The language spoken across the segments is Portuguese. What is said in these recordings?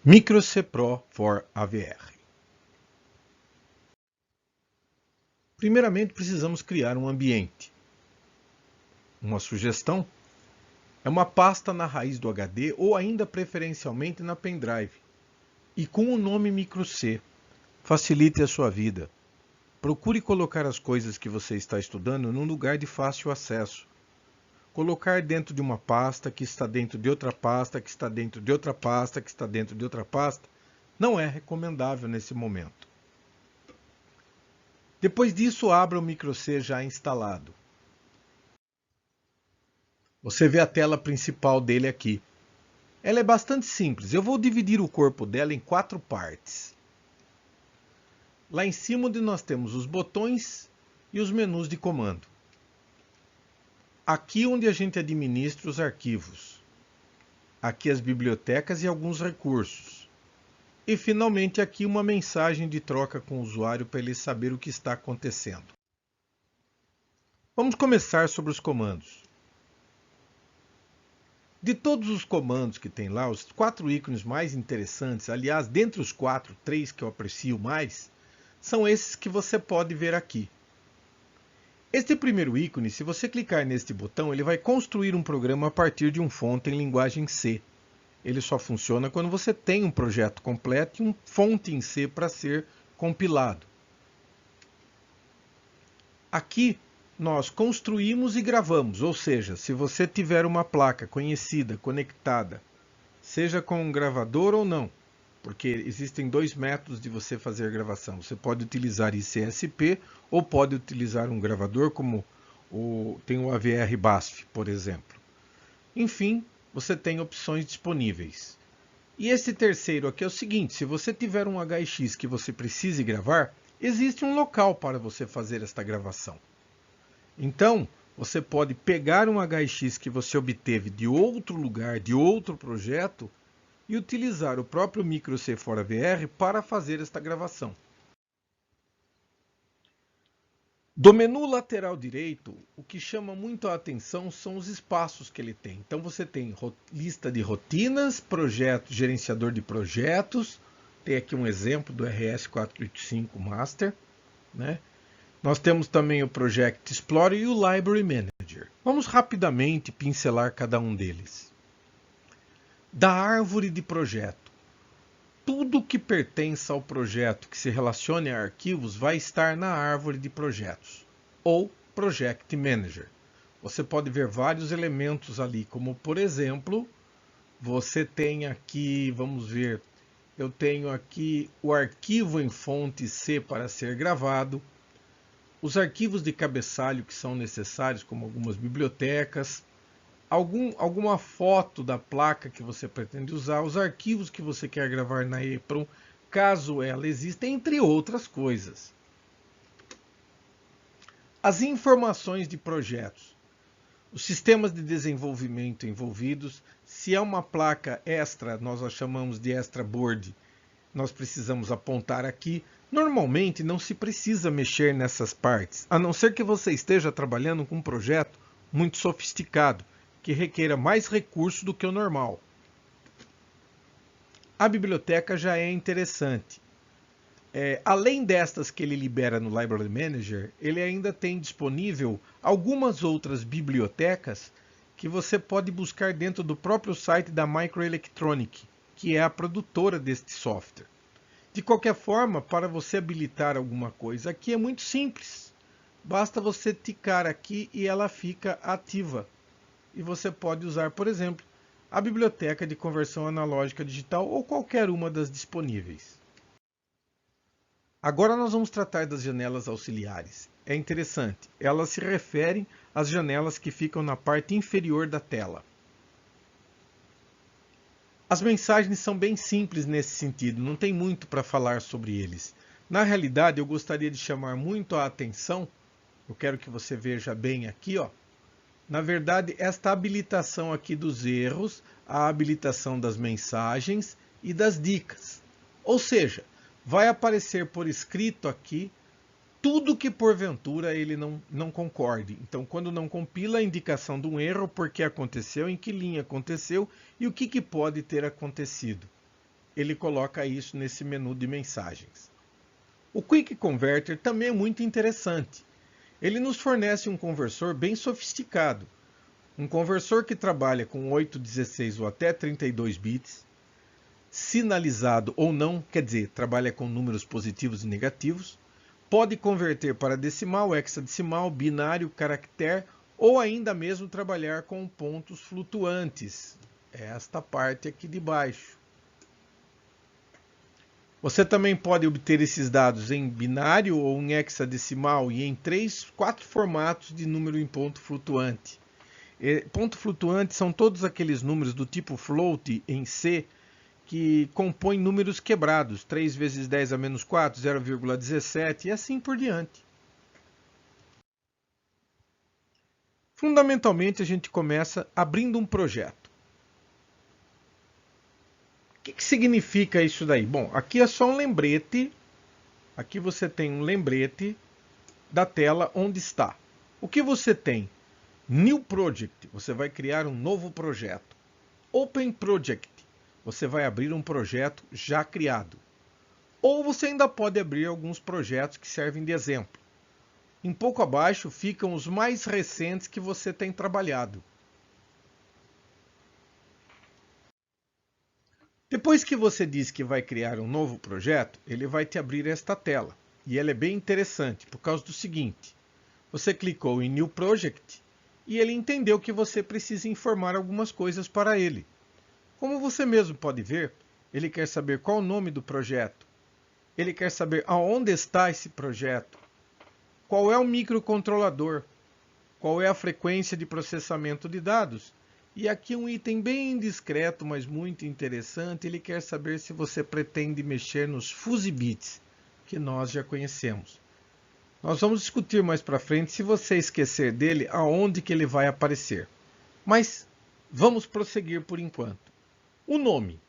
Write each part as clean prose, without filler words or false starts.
MicroC Pro for AVR. Primeiramente, precisamos criar um ambiente. Uma sugestão é uma pasta na raiz do HD ou ainda preferencialmente na pendrive. E com o nome MicroC, facilite a sua vida. Procure colocar as coisas que você está estudando num lugar de fácil acesso. Colocar dentro de uma pasta que está dentro de outra pasta, que está dentro de outra pasta, que está dentro de outra pasta, não é recomendável nesse momento. Depois disso, abra o MicroC já instalado. Você vê a tela principal dele aqui. Ela é bastante simples. Eu vou dividir o corpo dela em 4 partes. Lá em cima onde nós temos os botões e os menus de comando. Aqui onde a gente administra os arquivos. Aqui as bibliotecas e alguns recursos. E finalmente aqui uma mensagem de troca com o usuário para ele saber o que está acontecendo. Vamos começar sobre os comandos. De todos os comandos que tem lá, os 4 ícones mais interessantes, aliás, dentre os 4, 3 que eu aprecio mais, são esses que você pode ver aqui. Este primeiro ícone, se você clicar neste botão, ele vai construir um programa a partir de um fonte em linguagem C. Ele só funciona quando você tem um projeto completo e um fonte em C para ser compilado. Aqui nós construímos e gravamos, ou seja, se você tiver uma placa conhecida, conectada, seja com um gravador ou não, porque existem 2 métodos de você fazer gravação. Você pode utilizar ICSP ou pode utilizar um gravador como tem o AVR BASF, por exemplo. Enfim, você tem opções disponíveis. E esse terceiro aqui é o seguinte, se você tiver um HX que você precise gravar, existe um local para você fazer esta gravação. Então, você pode pegar um HX que você obteve de outro lugar, de outro projeto, e utilizar o próprio MicroC for AVR para fazer esta gravação. Do menu lateral direito, o que chama muito a atenção são os espaços que ele tem. Então você tem lista de rotinas, projeto, gerenciador de projetos, tem aqui um exemplo do RS485 Master, né? Nós temos também o Project Explorer e o Library Manager. Vamos rapidamente pincelar cada um deles. Da árvore de projeto. Tudo que pertence ao projeto que se relacione a arquivos vai estar na árvore de projetos, ou Project Manager. Você pode ver vários elementos ali, como por exemplo, você tem aqui, vamos ver, eu tenho aqui o arquivo em fonte C para ser gravado, os arquivos de cabeçalho que são necessários, como algumas bibliotecas, alguma foto da placa que você pretende usar, os arquivos que você quer gravar na EEPROM, caso ela exista, entre outras coisas. As informações de projetos, os sistemas de desenvolvimento envolvidos, se é uma placa extra, nós a chamamos de extra board, nós precisamos apontar aqui. Normalmente não se precisa mexer nessas partes, a não ser que você esteja trabalhando com um projeto muito sofisticado, que requeira mais recursos do que o normal. A biblioteca já é interessante. Além destas que ele libera no Library Manager, ele ainda tem disponível algumas outras bibliotecas que você pode buscar dentro do próprio site da Microelectronic, que é a produtora deste software. De qualquer forma, para você habilitar alguma coisa aqui é muito simples. Basta você ticar aqui e ela fica ativa. E você pode usar, por exemplo, a biblioteca de conversão analógica digital ou qualquer uma das disponíveis. Agora nós vamos tratar das janelas auxiliares. É interessante, elas se referem às janelas que ficam na parte inferior da tela. As mensagens são bem simples nesse sentido, não tem muito para falar sobre eles. Na realidade, eu gostaria de chamar muito a atenção, eu quero que você veja bem aqui, ó. Na verdade, esta habilitação aqui dos erros, a habilitação das mensagens e das dicas. Ou seja, vai aparecer por escrito aqui tudo que porventura ele não concorde. Então, quando não compila, a indicação de um erro, por que aconteceu, em que linha aconteceu e o que pode ter acontecido. ele coloca isso nesse menu de mensagens. O Quick Converter também é muito interessante. Ele nos fornece um conversor bem sofisticado. Um conversor que trabalha com 8, 16 ou até 32 bits, sinalizado ou não, quer dizer, trabalha com números positivos e negativos, pode converter para decimal, hexadecimal, binário, caractere ou ainda mesmo trabalhar com pontos flutuantes. É esta parte aqui de baixo. Você também pode obter esses dados em binário ou em hexadecimal e em 3, 4 formatos de número em ponto flutuante. Ponto flutuante são todos aqueles números do tipo float em C que compõem números quebrados, 3 vezes 10 a menos 4, 0,17 e assim por diante. Fundamentalmente, a gente começa abrindo um projeto. O que significa isso daí? Bom, aqui é só um lembrete. Aqui você tem um lembrete da tela onde está. O que você tem? New Project, você vai criar um novo projeto. Open Project, você vai abrir um projeto já criado. Ou você ainda pode abrir alguns projetos que servem de exemplo. Um pouco abaixo ficam os mais recentes que você tem trabalhado. Depois que você diz que vai criar um novo projeto, ele vai te abrir esta tela. E ela é bem interessante por causa do seguinte. Você clicou em New Project e ele entendeu que você precisa informar algumas coisas para ele. Como você mesmo pode ver, ele quer saber qual o nome do projeto. Ele quer saber aonde está esse projeto. Qual é o microcontrolador. Qual é a frequência de processamento de dados. E aqui um item bem discreto, mas muito interessante. Ele quer saber se você pretende mexer nos fuzzy bits, que nós já conhecemos. Nós vamos discutir mais para frente, se você esquecer dele, aonde que ele vai aparecer. Mas vamos prosseguir por enquanto. O nome.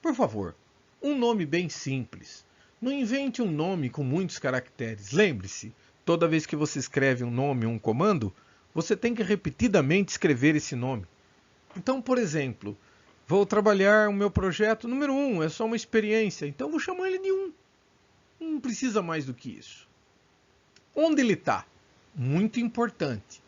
Por favor, um nome bem simples. Não invente um nome com muitos caracteres. Lembre-se, toda vez que você escreve um nome ou um comando, você tem que repetidamente escrever esse nome. Então, por exemplo, vou trabalhar o meu projeto número 1, é só uma experiência, então vou chamar ele de 1. Não precisa mais do que isso. Onde ele está? Muito importante.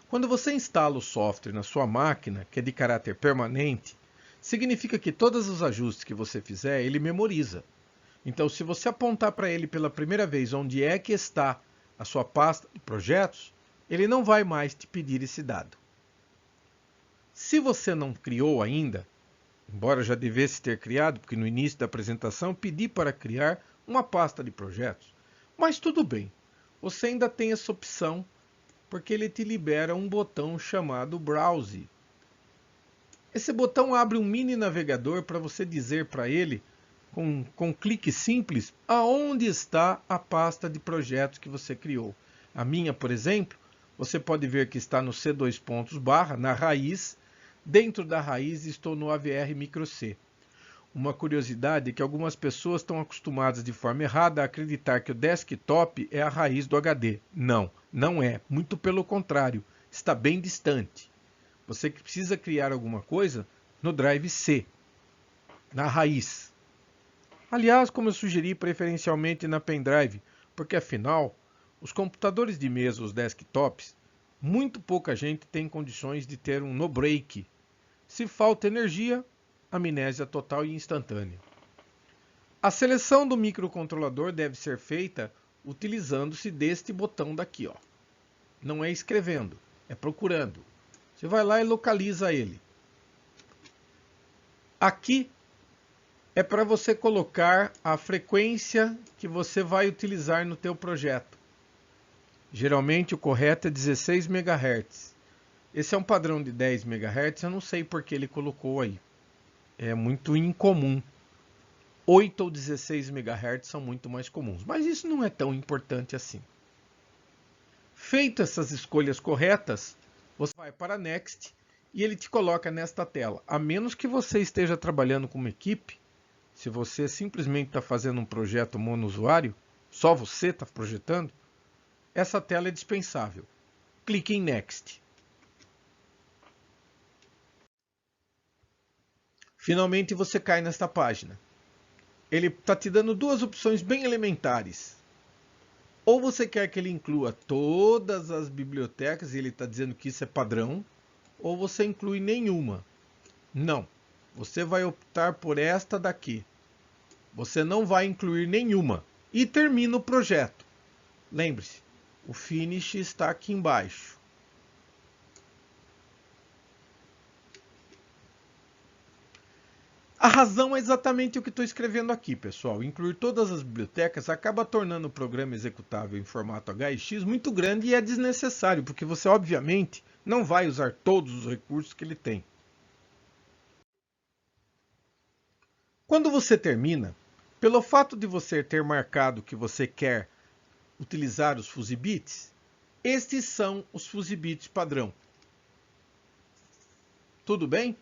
Quando você instala o software na sua máquina, que é de caráter permanente, significa que todos os ajustes que você fizer, ele memoriza. Então, se você apontar para ele pela primeira vez onde é que está a sua pasta de projetos, ele não vai mais te pedir esse dado. Se você não criou ainda, embora já devesse ter criado, porque no início da apresentação pedi para criar uma pasta de projetos, mas tudo bem, você ainda tem essa opção, porque ele te libera um botão chamado Browse. Esse botão abre um mini navegador para você dizer para ele, com um clique simples, aonde está a pasta de projetos que você criou. A minha, por exemplo, você pode ver que está no C2 na raiz. Dentro da raiz estou no AVR micro C. Uma curiosidade é que algumas pessoas estão acostumadas de forma errada a acreditar que o desktop é a raiz do HD. Não, não é. Muito pelo contrário, está bem distante. Você precisa criar alguma coisa no drive C, na raiz. Aliás, como eu sugeri, preferencialmente na pendrive, porque afinal, os computadores de mesa, os desktops, muito pouca gente tem condições de ter um no-break. Se falta energia, amnésia total e instantânea. A seleção do microcontrolador deve ser feita utilizando-se deste botão daqui, ó. Não é escrevendo, é procurando. Você vai lá e localiza ele. Aqui é para você colocar a frequência que você vai utilizar no teu projeto. Geralmente o correto é 16 MHz. Esse é um padrão de 10 MHz, eu não sei por que ele colocou aí. É muito incomum. 8 ou 16 MHz são muito mais comuns, mas isso não é tão importante assim. Feitas essas escolhas corretas, você vai para Next e ele te coloca nesta tela. A menos que você esteja trabalhando com uma equipe, se você simplesmente está fazendo um projeto monousuário, só você está projetando, essa tela é dispensável. Clique em Next. Finalmente você cai nesta página. ele está te dando duas opções bem elementares. Ou você quer que ele inclua todas as bibliotecas, e ele está dizendo que isso é padrão, ou você inclui nenhuma. Não, você vai optar por esta daqui. Você não vai incluir nenhuma. E termina o projeto. Lembre-se, o Finish está aqui embaixo. A razão é exatamente o que estou escrevendo aqui, pessoal. Incluir todas as bibliotecas acaba tornando o programa executável em formato HX muito grande e é desnecessário, porque você, obviamente, não vai usar todos os recursos que ele tem. Quando você termina, pelo fato de você ter marcado que você quer utilizar os Fuzibits, estes são os Fuzibits padrão. Tudo bem?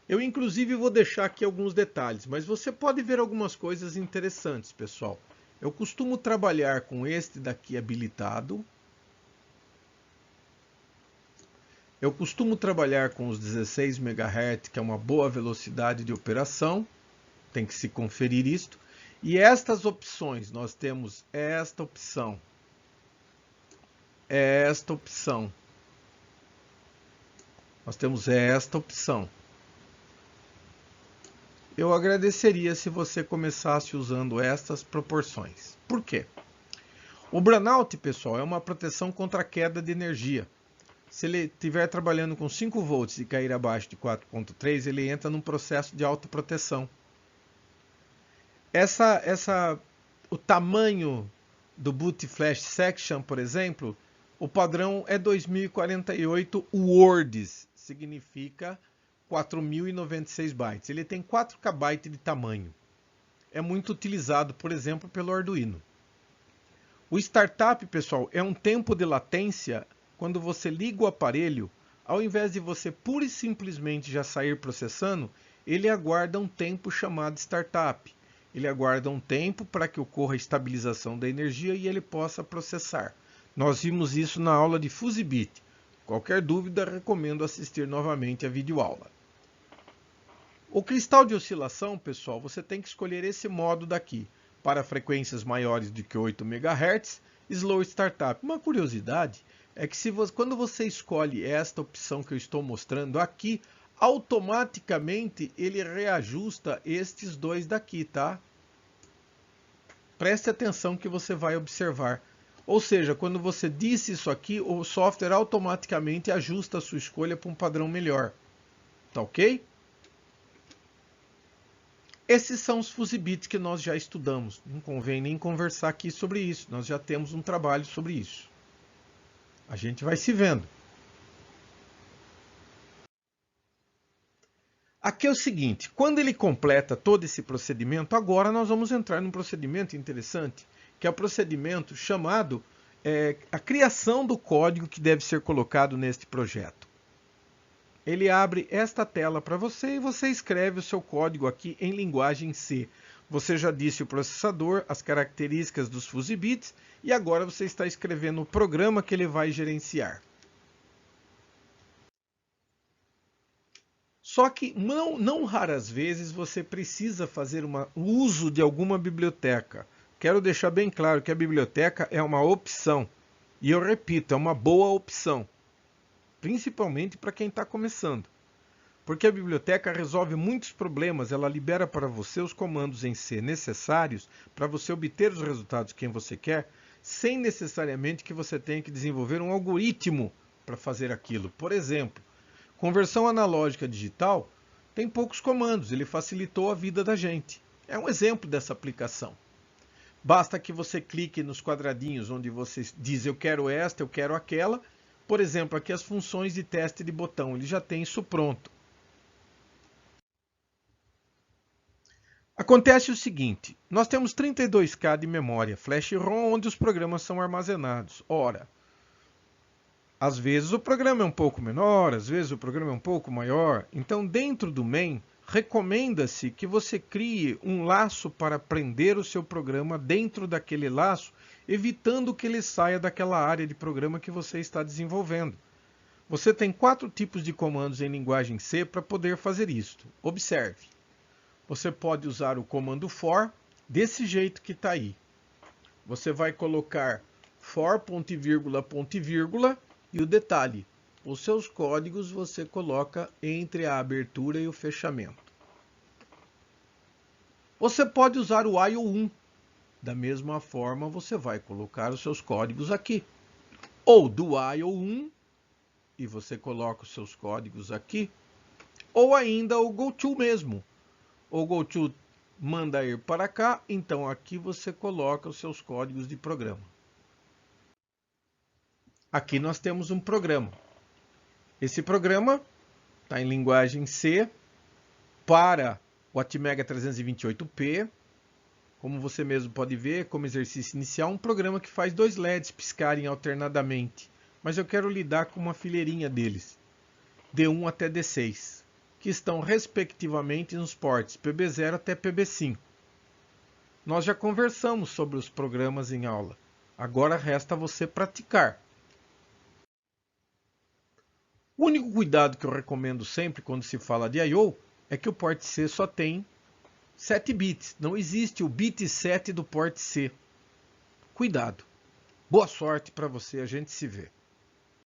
Eu, inclusive, vou deixar aqui alguns detalhes, mas você pode ver algumas coisas interessantes, pessoal. Eu costumo trabalhar com este daqui habilitado. Eu costumo trabalhar com os 16 MHz, que é uma boa velocidade de operação. Tem que se conferir isto. E estas opções, nós temos esta opção. Esta opção. Nós temos esta opção. Eu agradeceria se você começasse usando estas proporções. Por quê? O brownout, pessoal, é uma proteção contra a queda de energia. Se ele estiver trabalhando com 5 volts e cair abaixo de 4.3, ele entra num processo de autoproteção. O tamanho do boot flash section, por exemplo, o padrão é 2048 words, significa 4.096 bytes. Ele tem 4 KB de tamanho. É muito utilizado, por exemplo, pelo Arduino. O startup, pessoal, é um tempo de latência quando você liga o aparelho, ao invés de você pura e simplesmente já sair processando, ele aguarda um tempo chamado startup. Ele aguarda um tempo para que ocorra a estabilização da energia e ele possa processar. Nós vimos isso na aula de Fuzibit. Qualquer dúvida, recomendo assistir novamente a videoaula. O cristal de oscilação, pessoal, você tem que escolher esse modo daqui. Para frequências maiores do que 8 MHz, Slow Startup. Uma curiosidade é que quando você escolhe esta opção que eu estou mostrando aqui, automaticamente ele reajusta estes dois daqui, tá? Preste atenção que você vai observar. Ou seja, quando você disse isso aqui, o software automaticamente ajusta a sua escolha para um padrão melhor. Tá ok? Esses são os Fuzibits que nós já estudamos. Não convém nem conversar aqui sobre isso. Nós já temos um trabalho sobre isso. A gente vai se vendo. Aqui é o seguinte, quando ele completa todo esse procedimento, agora nós vamos entrar num procedimento interessante, que é o procedimento chamado a criação do código que deve ser colocado neste projeto. Ele abre esta tela para você e você escreve o seu código aqui em linguagem C. Você já disse o processador, as características dos Fuzibits e agora você está escrevendo o programa que ele vai gerenciar. Só que não raras vezes você precisa fazer uso de alguma biblioteca. Quero deixar bem claro que a biblioteca é uma opção. E eu repito, é uma boa opção. Principalmente para quem está começando. Porque a biblioteca resolve muitos problemas, ela libera para você os comandos em C necessários para você obter os resultados que você quer, sem necessariamente que você tenha que desenvolver um algoritmo para fazer aquilo. Por exemplo, conversão analógica a digital tem poucos comandos, ele facilitou a vida da gente. É um exemplo dessa aplicação. Basta que você clique nos quadradinhos onde você diz eu quero esta, eu quero aquela. Por exemplo, aqui as funções de teste de botão, ele já tem isso pronto. Acontece o seguinte, nós temos 32K de memória flash ROM onde os programas são armazenados. Ora, às vezes o programa é um pouco menor, às vezes o programa é um pouco maior. Então, dentro do main, recomenda-se que você crie um laço para prender o seu programa dentro daquele laço, evitando que ele saia daquela área de programa que você está desenvolvendo. Você tem 4 tipos de comandos em linguagem C para poder fazer isto. Observe. Você pode usar o comando for desse jeito que está aí. Você vai colocar for ponto e vírgula e o detalhe. Os seus códigos você coloca entre a abertura e o fechamento. Você pode usar o while 1. Da mesma forma, você vai colocar os seus códigos aqui. Ou do while 1 e você coloca os seus códigos aqui. Ou ainda o goto mesmo. O goto manda ir para cá, então aqui você coloca os seus códigos de programa. Aqui nós temos um programa. Esse programa está em linguagem C para o Atmega 328P. Como você mesmo pode ver, como exercício inicial, um programa que faz 2 LEDs piscarem alternadamente. Mas eu quero lidar com uma fileirinha deles, D1 até D6, que estão respectivamente nos ports PB0 até PB5. Nós já conversamos sobre os programas em aula. Agora resta você praticar. O único cuidado que eu recomendo sempre quando se fala de I/O é que o port C só tem 7 bits. Não existe o bit 7 do port C. Cuidado. Boa sorte para você, a gente se vê.